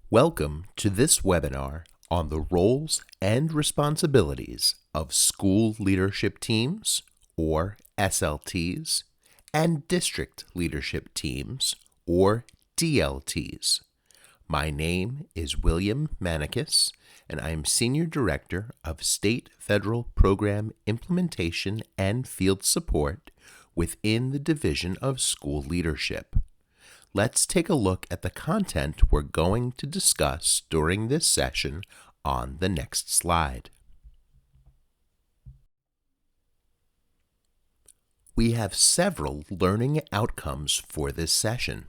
Welcome to this webinar on the roles and responsibilities of school leadership teams, or SLTs, and district leadership teams, or DLTs. My name is William Manicus, and I am Senior Director of State Federal Program Implementation and Field Support within the Division of School Leadership. Let's take a look at the content we're going to discuss during this session on the next slide. We have several learning outcomes for this session.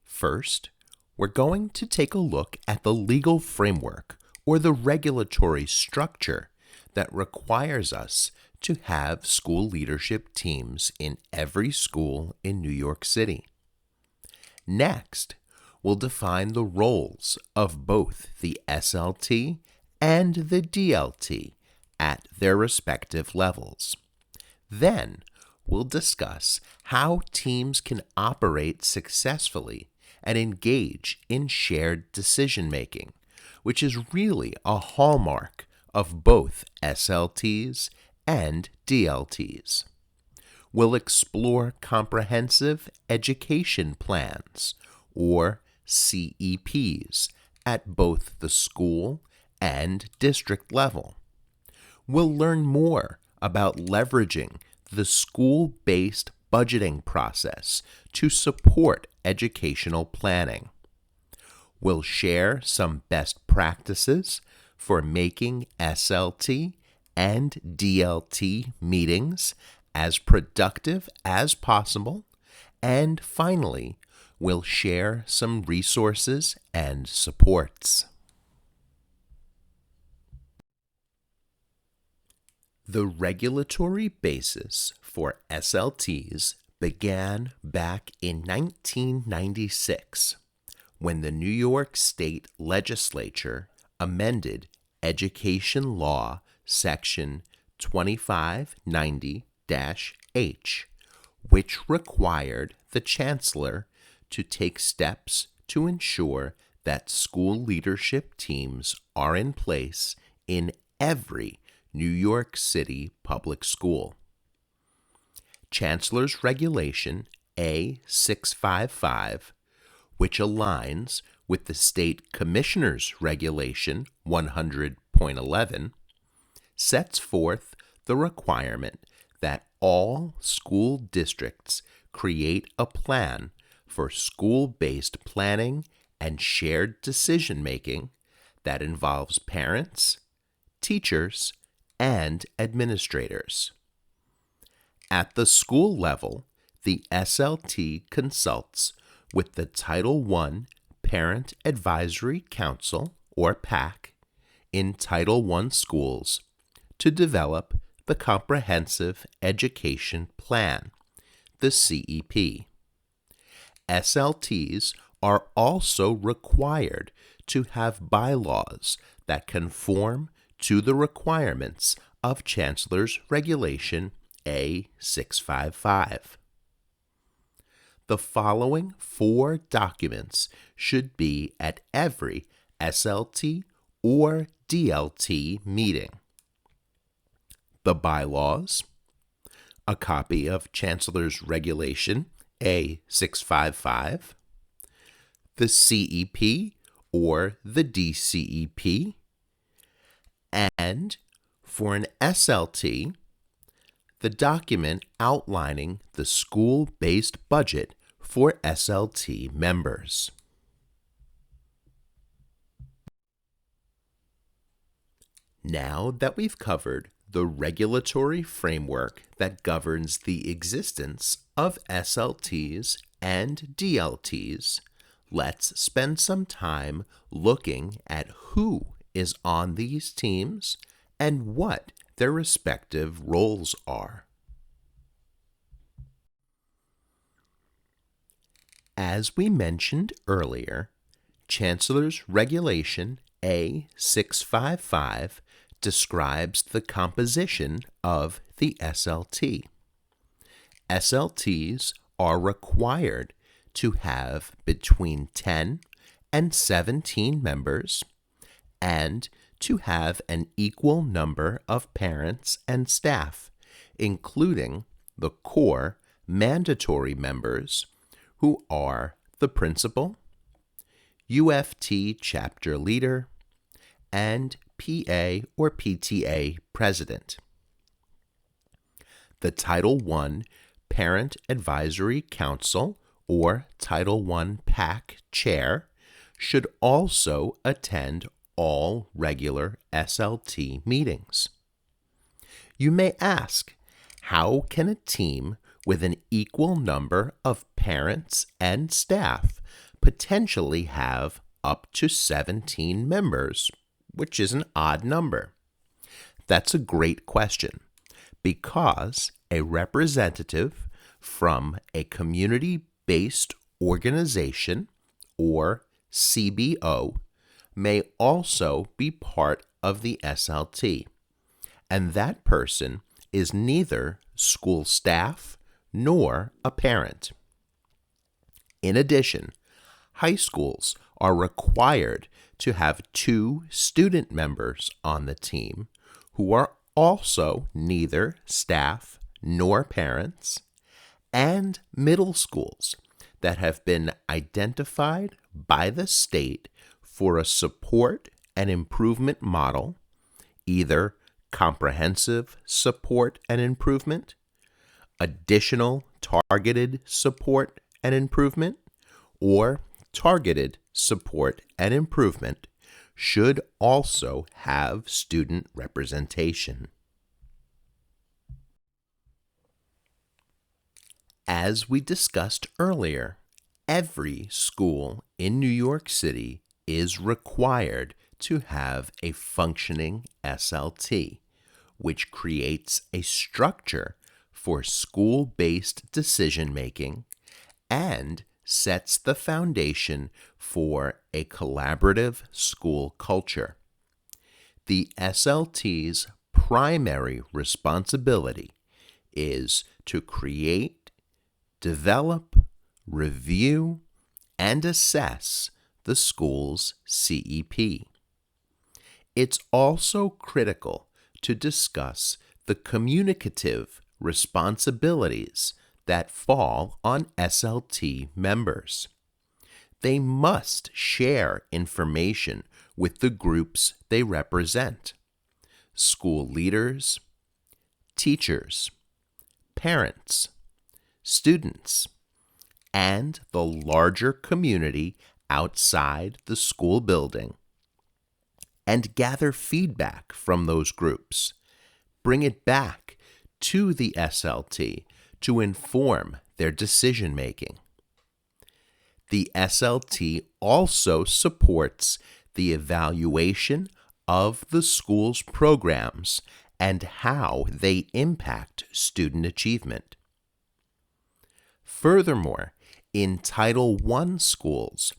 First, we're going to take a look at the legal framework or the regulatory structure that requires us to have school leadership teams in every school in New York City. Next, we'll define the roles of both the SLT and the DLT at their respective levels. Then, we'll discuss how teams can operate successfully and engage in shared decision-making, which is really a hallmark of both SLTs and DLTs. We'll explore comprehensive education plans, or CEPs, at both the school and district level. We'll learn more about leveraging the school-based budgeting process to support educational planning. We'll share some best practices for making SLT and DLT meetings as productive as possible, and finally, we'll share some resources and supports. The regulatory basis for SLTs began back in 1996 when the New York State Legislature amended Education Law Section 2590-H, which required the Chancellor to take steps to ensure that school leadership teams are in place in every New York City public school. Chancellor's Regulation A655, which aligns with the State Commissioner's Regulation 100.11, sets forth the requirement that all school districts create a plan for school-based planning and shared decision-making that involves parents, teachers, and administrators. At the school level, the SLT consults with the Title I Parent Advisory Council, or PAC, in Title I schools to develop the Comprehensive Education Plan, the CEP. SLTs are also required to have bylaws that conform to the requirements of Chancellor's Regulation A655. The following 4 documents should be at every SLT or DLT meeting: the bylaws, a copy of Chancellor's Regulation A655, the CEP or the DCEP, and, for an SLT, the document outlining the school-based budget for SLT members. Now that we've covered the regulatory framework that governs the existence of SLTs and DLTs, let's spend some time looking at who is on these teams and what their respective roles are. As we mentioned earlier, Chancellor's Regulation A655 describes the composition of the SLT. SLTs are required to have between 10 and 17 members, and to have an equal number of parents and staff, including the core mandatory members who are the principal, UFT chapter leader, and PA or PTA president. The Title I Parent Advisory Council or Title I PAC chair should also attend all regular SLT meetings. You may ask, how can a team with an equal number of parents and staff potentially have up to 17 members, which is an odd number? That's a great question, because a representative from a community-based organization, or CBO, may also be part of the SLT, and that person is neither school staff nor a parent. In addition, high schools are required to have 2 student members on the team who are also neither staff nor parents, and middle schools that have been identified by the state for a support and improvement model, either comprehensive support and improvement, additional targeted support and improvement, or targeted support and improvement, should also have student representation. As we discussed earlier, every school in New York City is required to have a functioning SLT, which creates a structure for school-based decision-making and sets the foundation for a collaborative school culture. The SLT's primary responsibility is to create, develop, review, and assess the school's CEP. It's also critical to discuss the communicative responsibilities that fall on SLT members. They must share information with the groups they represent: school leaders, teachers, parents, students, and the larger community outside the school building, and gather feedback from those groups. Bring it back to the SLT to inform their decision-making. The SLT also supports the evaluation of the school's programs and how they impact student achievement. Furthermore, in Title I schools,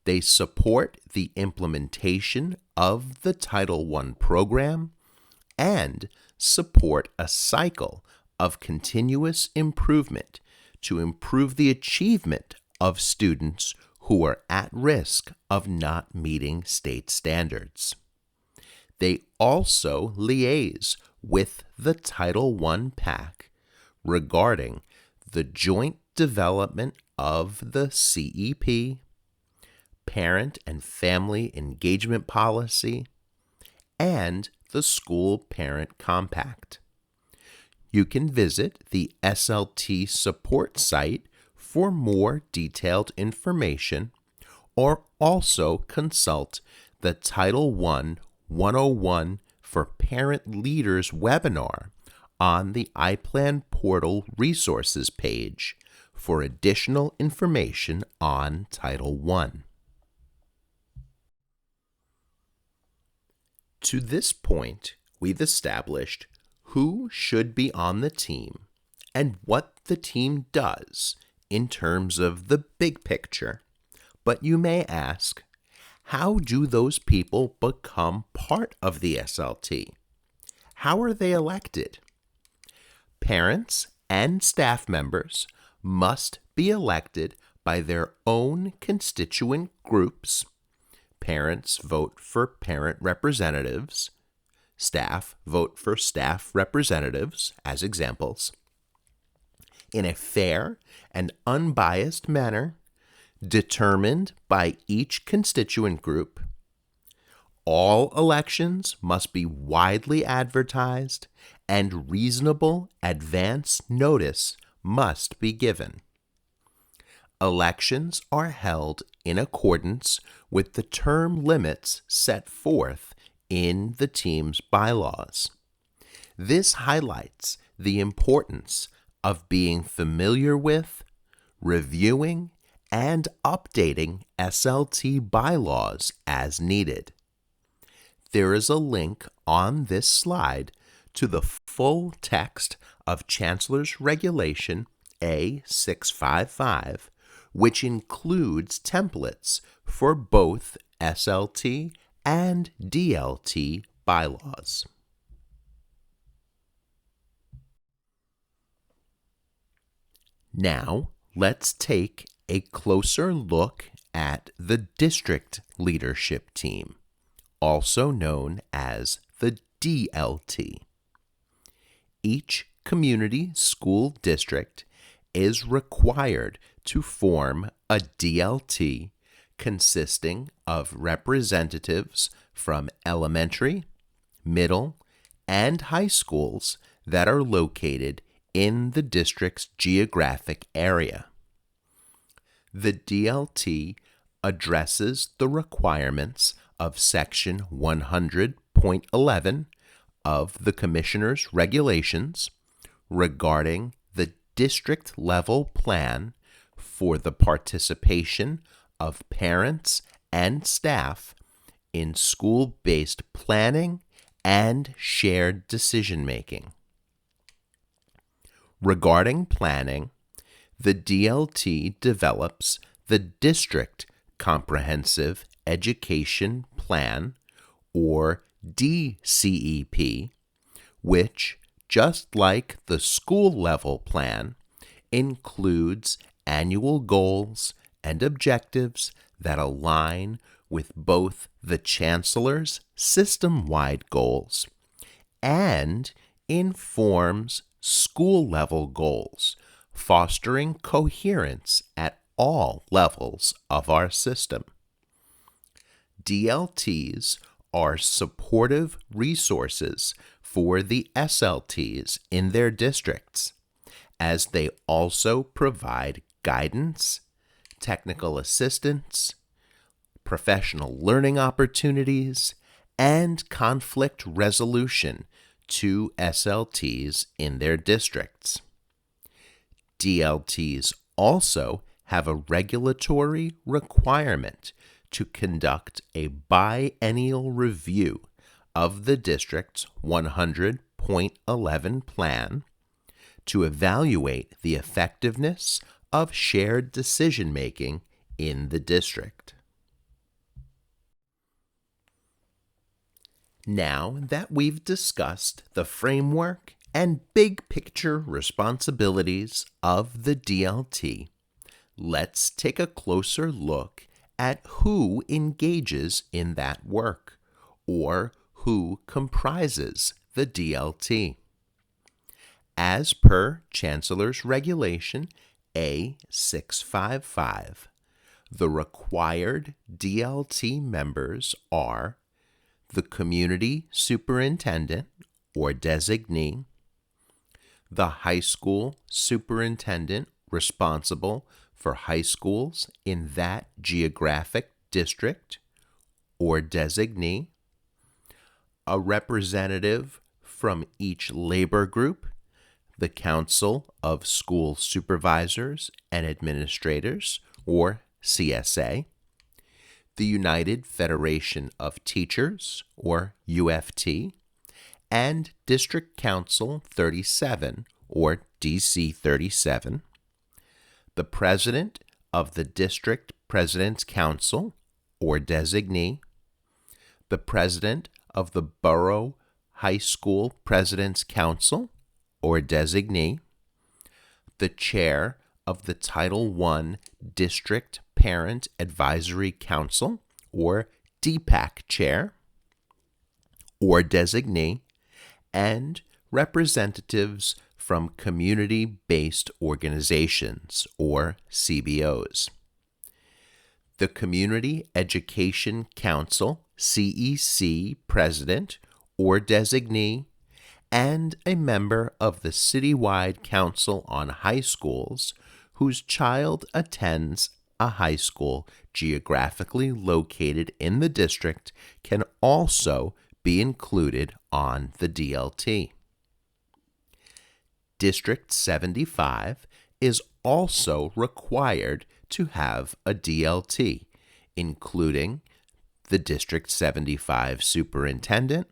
they support the implementation of the Title I program and support a cycle of continuous improvement to improve the achievement of students who are at risk of not meeting state standards. They also liaise with the Title I PAC regarding the joint development of the CEP, Parent and Family Engagement Policy, and the School Parent Compact. You can visit the SLT support site for more detailed information, or also consult the Title I 101 for Parent Leaders webinar on the iPlan Portal Resources page for additional information on Title I. To this point, we've established who should be on the team and what the team does in terms of the big picture. But you may ask, how do those people become part of the SLT? How are they elected? Parents and staff members must be elected by their own constituent groups parents vote for parent representatives, staff vote for staff representatives, as examples, in a fair and unbiased manner determined by each constituent group. All elections must be widely advertised and reasonable advance notice must be given. Elections are held in accordance with the term limits set forth in the team's bylaws. This highlights the importance of being familiar with, reviewing, and updating SLT bylaws as needed. There is a link on this slide to the full text of Chancellor's Regulation A655, which includes templates for both SLT and DLT bylaws. Now, let's take a closer look at the district leadership team, also known as the DLT. Each community school district is required to form a DLT consisting of representatives from elementary, middle, and high schools that are located in the district's geographic area. The DLT addresses the requirements of Section 100.11 of the Commissioner's Regulations regarding the district-level plan for the participation of parents and staff in school-based planning and shared decision-making. Regarding planning, the DLT develops the District Comprehensive Education Plan, or DCEP, which, just like the school-level plan, includes annual goals and objectives that align with both the Chancellor's system-wide goals and informs school-level goals, fostering coherence at all levels of our system. DLTs are supportive resources for the SLTs in their districts, as they also provide guidance, technical assistance, professional learning opportunities, and conflict resolution to SLTs in their districts. DLTs also have a regulatory requirement to conduct a biennial review of the district's 100.11 plan to evaluate the effectiveness of shared decision-making in the district. Now that we've discussed the framework and big picture responsibilities of the DLT, let's take a closer look at who engages in that work, or who comprises the DLT. As per Chancellor's Regulation A655, the required DLT members are the Community Superintendent or Designee, the High School Superintendent responsible for high schools in that geographic district or Designee, a representative from each labor group, the Council of School Supervisors and Administrators, or CSA, the United Federation of Teachers, or UFT, and District Council 37, or DC 37, the President of the District President's Council, or Designee, the President of the Borough High School President's Council, or Designee, the Chair of the Title I District Parent Advisory Council, or DPAC chair or designee, and representatives from community-based organizations, or CBOs. The Community Education Council, CEC, president or designee, and a member of the Citywide Council on High Schools whose child attends a high school geographically located in the district can also be included on the DLT. District 75 is also required to have a DLT, including the District 75 superintendent,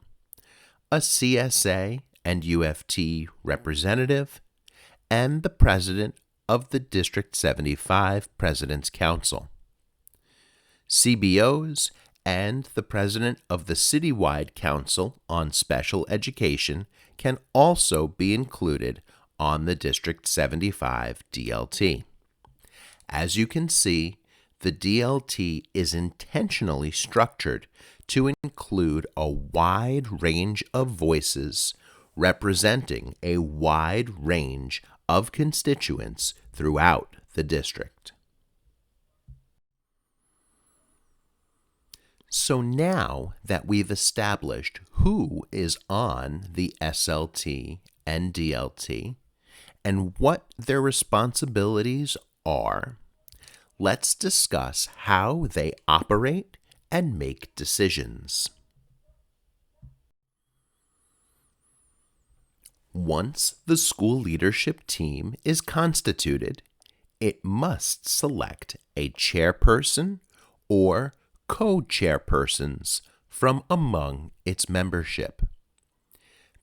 a CSA and UFT representative, and the president of the District 75 President's Council. CBOs and the president of the Citywide Council on Special Education can also be included on the District 75 DLT. As you can see, the DLT is intentionally structured to include a wide range of voices representing a wide range of constituents throughout the district. So now that we've established who is on the SLT and DLT and what their responsibilities are, let's discuss how they operate and make decisions. Once the school leadership team is constituted, it must select a chairperson or co-chairpersons from among its membership.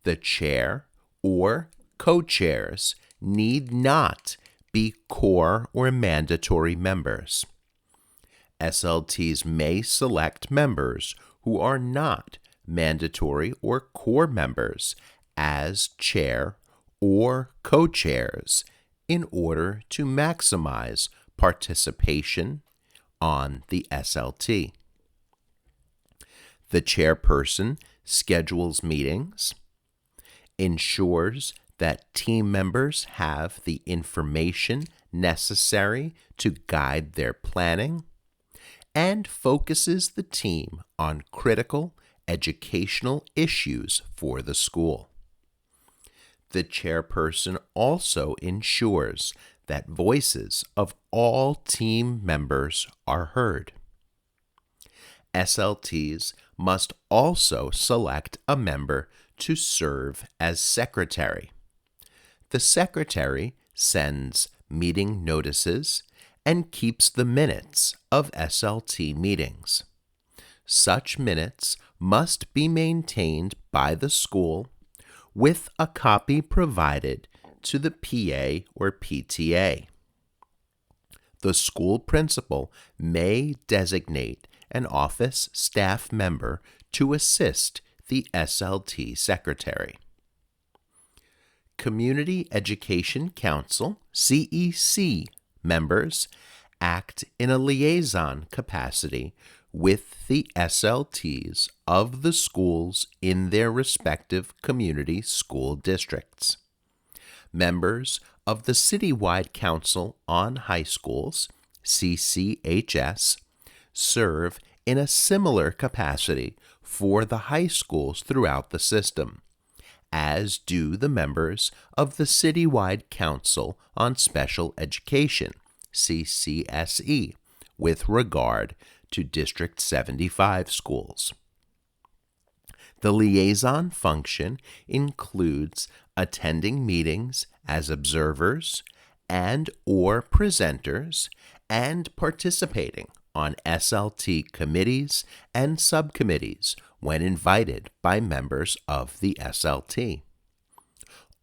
The chair or co-chairs need not be core or mandatory members. SLTs may select members who are not mandatory or core members as chair or co-chairs in order to maximize participation on the SLT. The chairperson schedules meetings, ensures that team members have the information necessary to guide their planning, and focuses the team on critical educational issues for the school. The chairperson also ensures that voices of all team members are heard. SLTs must also select a member to serve as secretary. The secretary sends meeting notices and keeps the minutes of SLT meetings. Such minutes must be maintained by the school with a copy provided to the PA or PTA. The school principal may designate an office staff member to assist the SLT secretary. Community Education Council, CEC, members act in a liaison capacity with the SLTs of the schools in their respective community school districts. Members of the Citywide Council on High Schools, CCHS, serve in a similar capacity for the high schools throughout the system, as do the members of the Citywide Council on Special Education, CCSE, with regard to District 75 schools. The liaison function includes attending meetings as observers and or presenters and participating on SLT committees and subcommittees when invited by members of the SLT.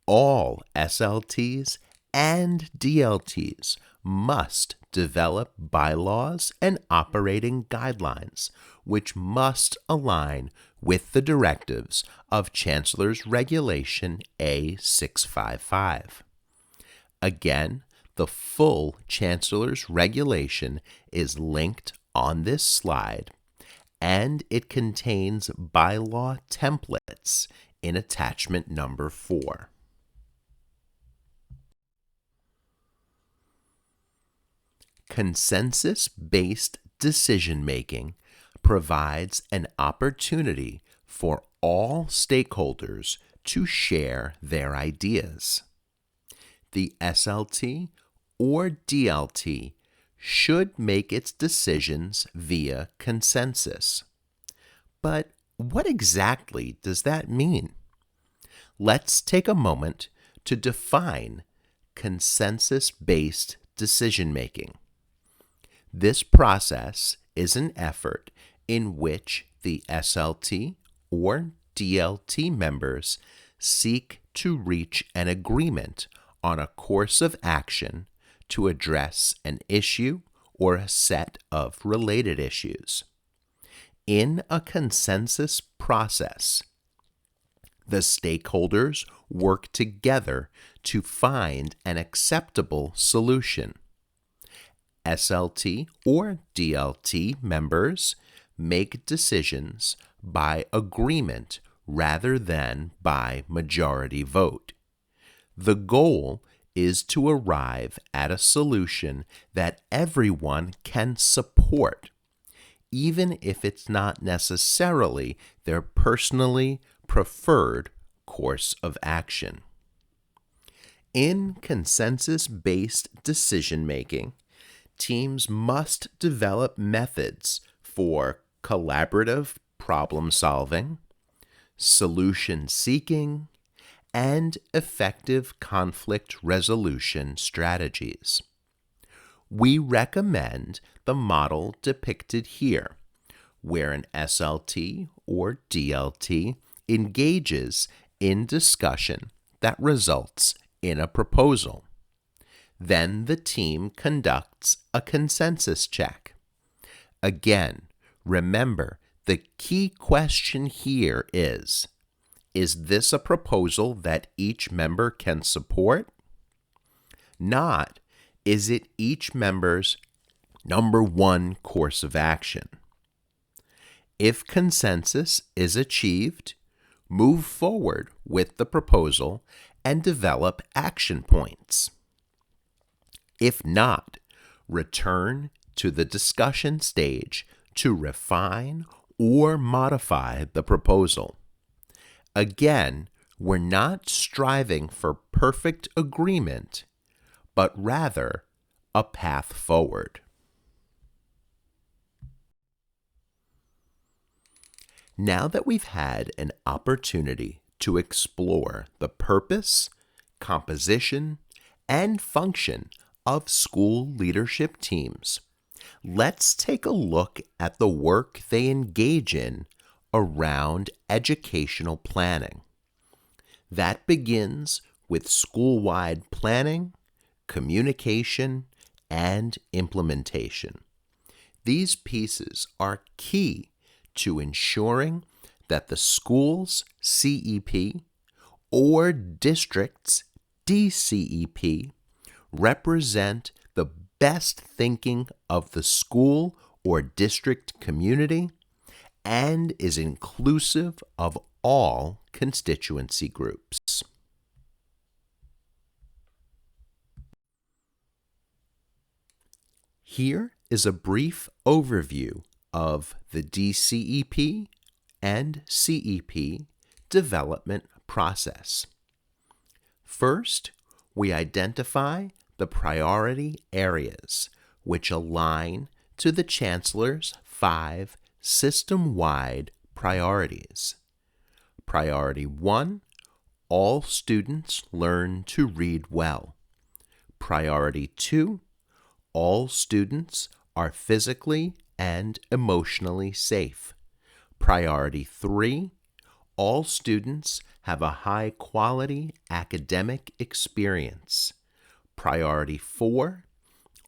All SLTs and DLTs must develop bylaws and operating guidelines, which must align with the directives of Chancellor's Regulation A655. Again, the full Chancellor's Regulation is linked on this slide, and it contains bylaw templates in attachment number 4. Consensus-based decision-making provides an opportunity for all stakeholders to share their ideas. The SLT or DLT should make its decisions via consensus. But what exactly does that mean? Let's take a moment to define consensus-based decision-making. This process is an effort in which the SLT or DLT members seek to reach an agreement on a course of action to address an issue or a set of related issues. In a consensus process, the stakeholders work together to find an acceptable solution. SLT or DLT members make decisions by agreement rather than by majority vote. The goal is to arrive at a solution that everyone can support, even if it's not necessarily their personally preferred course of action. In consensus-based decision-making, teams must develop methods for collaborative problem-solving, solution-seeking, and effective conflict resolution strategies. We recommend the model depicted here, where an SLT or DLT engages in discussion that results in a proposal. Then the team conducts a consensus check. Again, remember, the key question here is this a proposal that each member can support? Not, is it each member's number one course of action? If consensus is achieved, move forward with the proposal and develop action points. If not, return to the discussion stage to refine or modify the proposal. Again, we're not striving for perfect agreement, but rather a path forward. Now that we've had an opportunity to explore the purpose, composition, and function of school leadership teams, let's take a look at the work they engage in around educational planning. That begins with school-wide planning, communication, and implementation. These pieces are key to ensuring that the school's CEP or district's DCEP represent the best thinking of the school or district community and is inclusive of all constituency groups. Here is a brief overview of the DCEP and CEP development process. First, we identify the priority areas which align to the Chancellor's 5 system-wide priorities. Priority 1, all students learn to read well. Priority 2, all students are physically and emotionally safe. Priority 3, all students have a high-quality academic experience. Priority 4,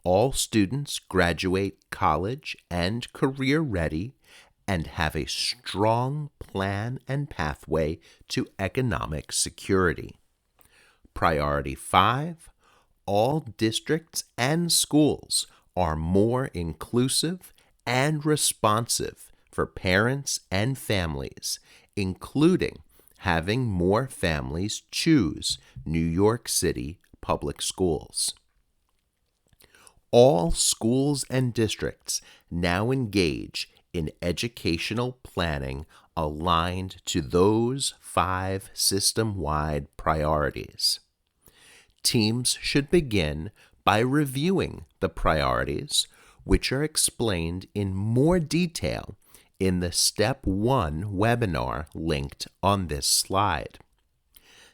all students graduate college and career-ready and have a strong plan and pathway to economic security. Priority 5, all districts and schools are more inclusive and responsive for parents and families, including having more families choose New York City public schools. All schools and districts now engage in educational planning aligned to those 5 system-wide priorities. Teams should begin by reviewing the priorities, which are explained in more detail in the Step 1 webinar linked on this slide.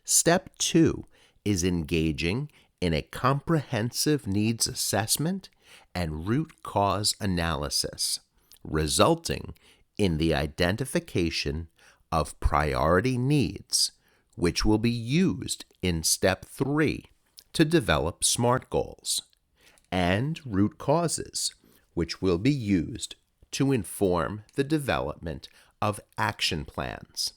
Step 2 is engaging in a comprehensive needs assessment and root cause analysis, resulting in the identification of priority needs, which will be used in Step 3 to develop SMART goals, and root causes, which will be used to inform the development of action plans.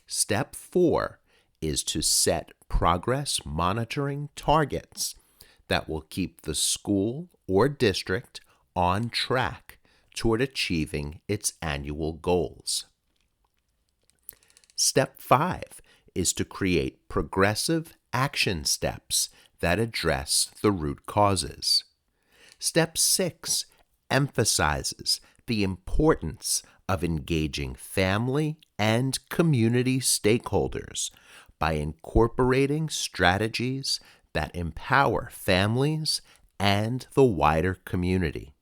Step 4 is to set progress monitoring targets that will keep the school or district on track toward achieving its annual goals. Step 5 is to create progressive action steps that address the root causes. Step 6 emphasizes the importance of engaging family and community stakeholders by incorporating strategies that empower families and the wider community.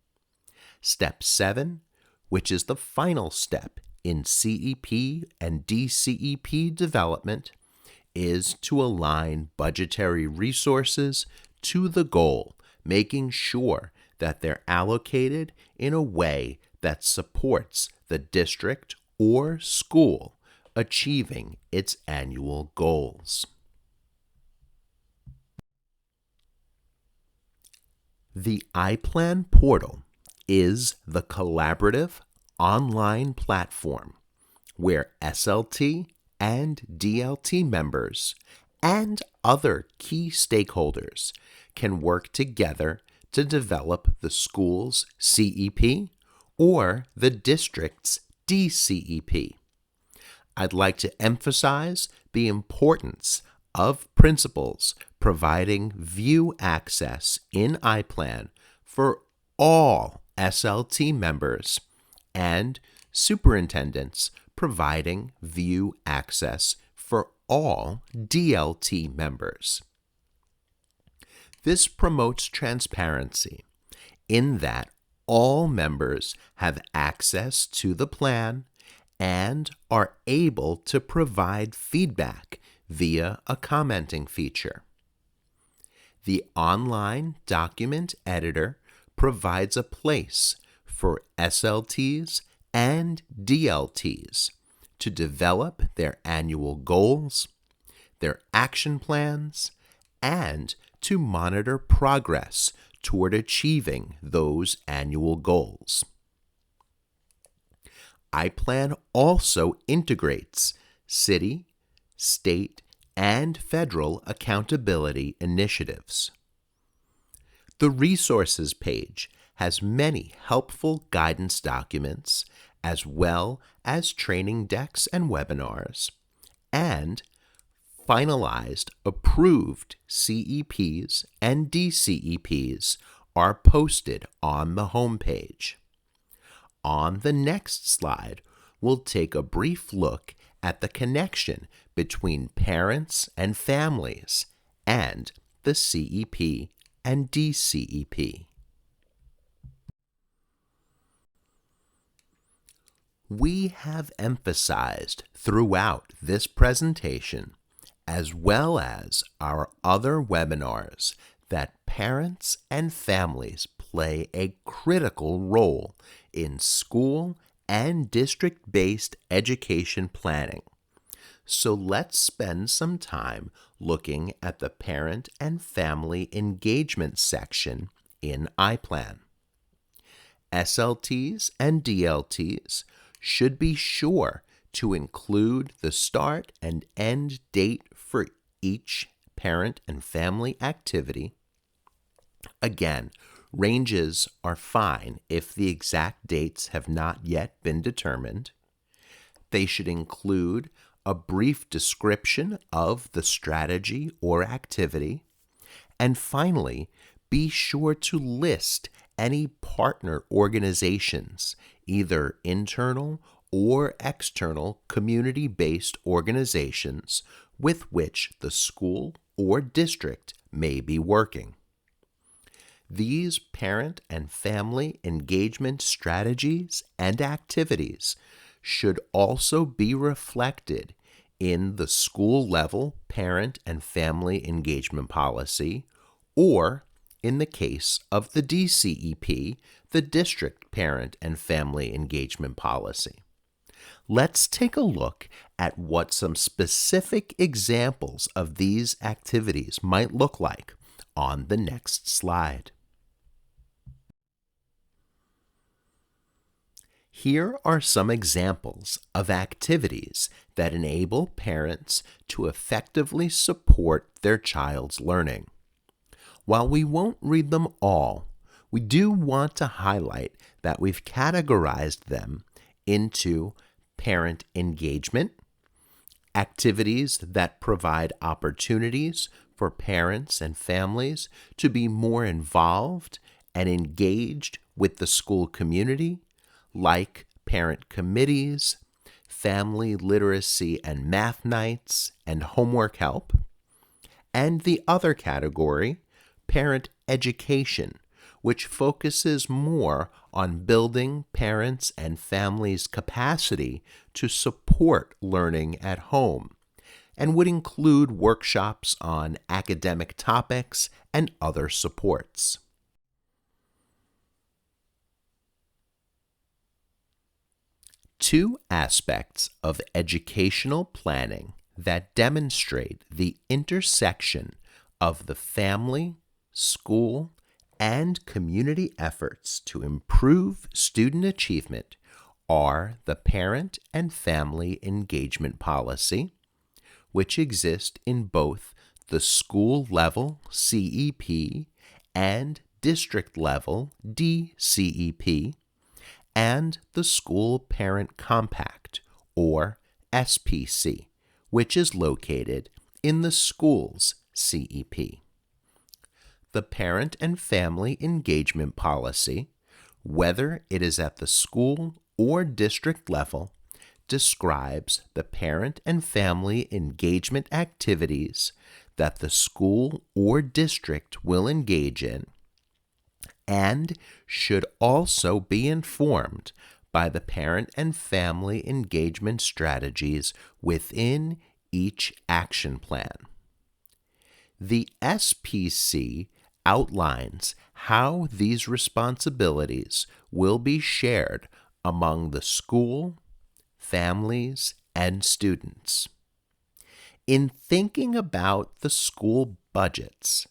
Step 7, which is the final step in CEP and DCEP development, is to align budgetary resources to the goal, making sure that they're allocated in a way that supports the district or school achieving its annual goals. The iPlan portal is the collaborative online platform where SLT and DLT members and other key stakeholders can work together to develop the school's CEP or the district's DCEP. I'd like to emphasize the importance of principals providing view access in iPlan for all SLT members and superintendents providing view access for all DLT members. This promotes transparency in that all members have access to the plan and are able to provide feedback via a commenting feature. The online document editor provides a place for SLTs and DLTs to develop their annual goals, their action plans, and to monitor progress toward achieving those annual goals. iPlan also integrates city, state, and federal accountability initiatives. The resources page has many helpful guidance documents as well as training decks and webinars, and finalized approved CEPs and DCEPs are posted on the homepage. On the next slide, we'll take a brief look at the connection between parents and families and the CEP and DCEP. We have emphasized throughout this presentation, as well as our other webinars, that parents and families play a critical role in school and district-based education planning. So let's spend some time looking at the parent and family engagement section in iPlan. SLTs and DLTs should be sure to include the start and end date for each parent and family activity. Again, Ranges are fine if the exact dates have not yet been determined. They should include a brief description of the strategy or activity. And finally, be sure to list any partner organizations, either internal or external community-based organizations with which the school or district may be working. These parent and family engagement strategies and activities should also be reflected in the school-level parent and family engagement policy, or in the case of the DCEP, the District Parent and Family Engagement Policy. Let's take a look at what some specific examples of these activities might look like on the next slide. Here are some examples of activities that enable parents to effectively support their child's learning. While we won't read them all, we do want to highlight that we've categorized them into parent engagement, activities that provide opportunities for parents and families to be more involved and engaged with the school community, like parent committees, family literacy and math nights, and homework help. And the other category, parent education, which focuses more on building parents' and families' capacity to support learning at home, and would include workshops on academic topics and other supports. Two aspects of educational planning that demonstrate the intersection of the family, school, and community efforts to improve student achievement are the Parent and Family Engagement Policy, which exist in both the school-level CEP and district-level DCEP, and the School Parent Compact, or SPC, which is located in the school's CEP. The Parent and Family Engagement Policy, whether it is at the school or district level, describes the parent and family engagement activities that the school or district will engage in, and should also be informed by the parent and family engagement strategies within each action plan. The SPC outlines how these responsibilities will be shared among the school, families, and students. In thinking about the school budgets,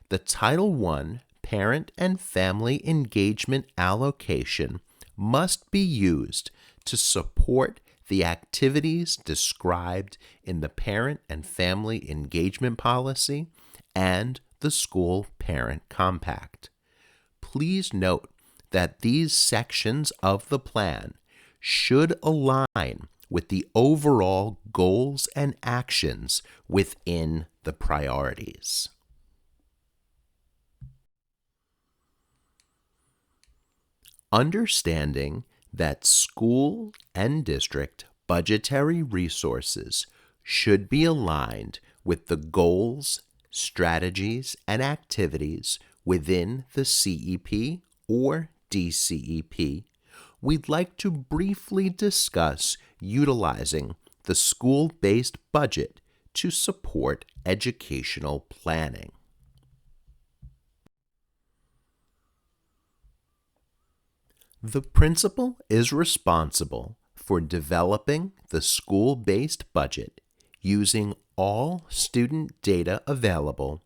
the Title I Parent and Family Engagement allocation must be used to support the activities described in the Parent and Family Engagement Policy and the School Parent Compact. Please note that these sections of the plan should align with the overall goals and actions within the priorities. Understanding that school and district budgetary resources should be aligned with the goals, strategies, and activities within the CEP or DCEP, we'd like to briefly discuss utilizing the school-based budget to support educational planning. The principal is responsible for developing the school-based budget using all student data available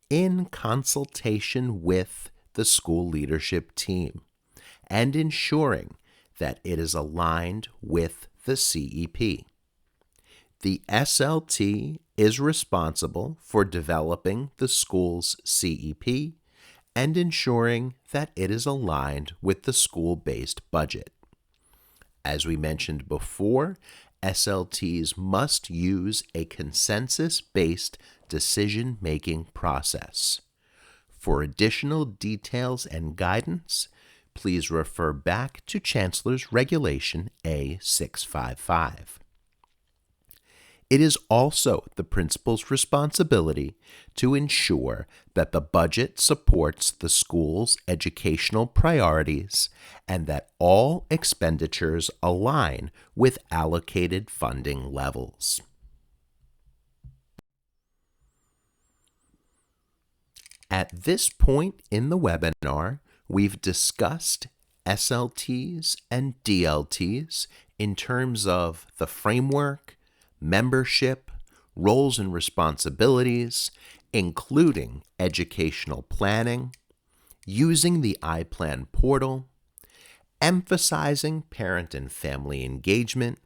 in consultation with the school leadership team and ensuring that it is aligned with the CEP. The SLT is responsible for developing the school's CEP and ensuring that it is aligned with the school-based budget. As we mentioned before, SLTs must use a consensus-based decision-making process. For additional details and guidance, please refer back to Chancellor's Regulation A655. It is also the principal's responsibility to ensure that the budget supports the school's educational priorities and that all expenditures align with allocated funding levels. At this point in the webinar, we've discussed SLTs and DLTs in terms of the framework, membership, roles and responsibilities, including educational planning, using the iPlan portal, emphasizing parent and family engagement,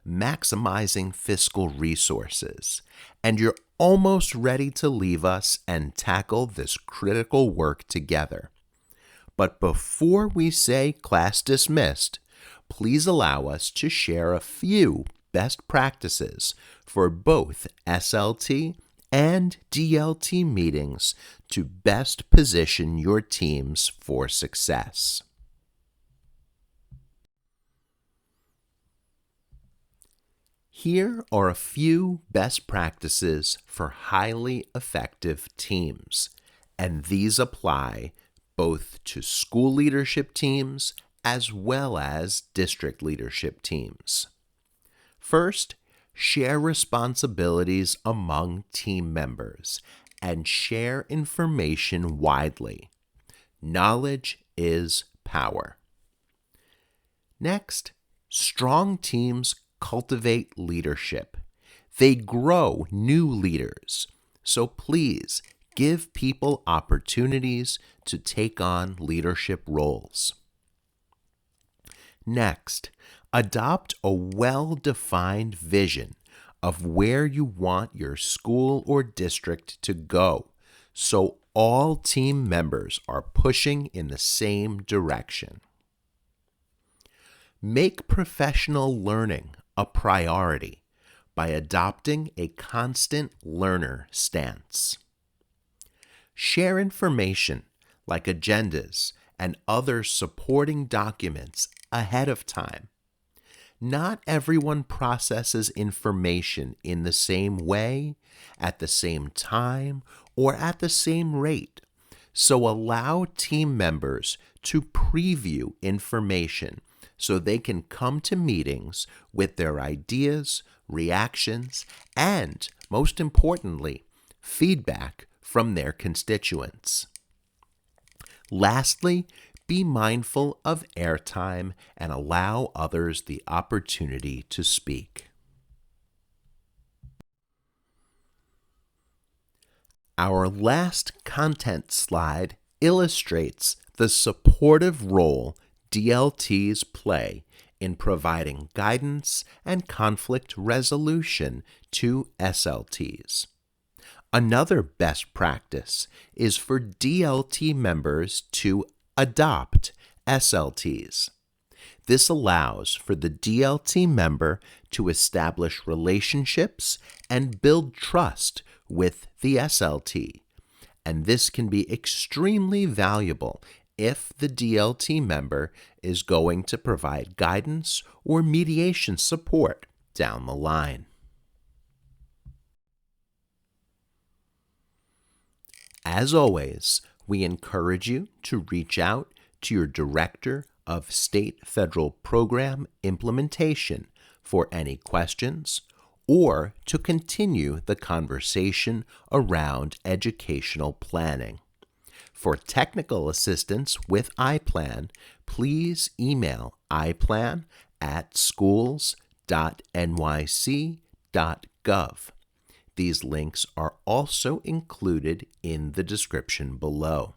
maximizing fiscal resources, and you're almost ready to leave us and tackle this critical work together. But before we say class dismissed, please allow us to share a few best practices for both SLT and DLT meetings to best position your teams for success. Here are a few best practices for highly effective teams, and these apply both to school leadership teams as well as district leadership teams. First, share responsibilities among team members and share information widely. Knowledge is power. Next, strong teams cultivate leadership. They grow new leaders. So please give people opportunities to take on leadership roles. Next, adopt a well-defined vision of where you want your school or district to go, so all team members are pushing in the same direction. Make professional learning a priority by adopting a constant learner stance. Share information like agendas and other supporting documents ahead of time. Not everyone processes information in the same way, at the same time, or at the same rate. So allow team members to preview information so they can come to meetings with their ideas, reactions, and, most importantly, feedback from their constituents. Lastly, be mindful of airtime and allow others the opportunity to speak. Our last content slide illustrates the supportive role DLTs play in providing guidance and conflict resolution to SLTs. Another best practice is for DLT members to adopt SLTs. This allows for the DLT member to establish relationships and build trust with the SLT, and this can be extremely valuable if the DLT member is going to provide guidance or mediation support down the line. As always, we encourage you to reach out to your Director of State Federal Program Implementation for any questions or to continue the conversation around educational planning. For technical assistance with iPlan, please email iplan@schools.nyc.gov. These links are also included in the description below.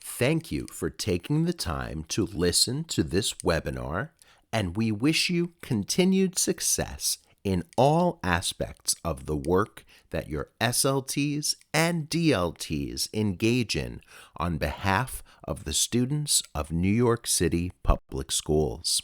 Thank you for taking the time to listen to this webinar, and we wish you continued success in all aspects of the work that your SLTs and DLTs engage in on behalf of the students of New York City Public Schools.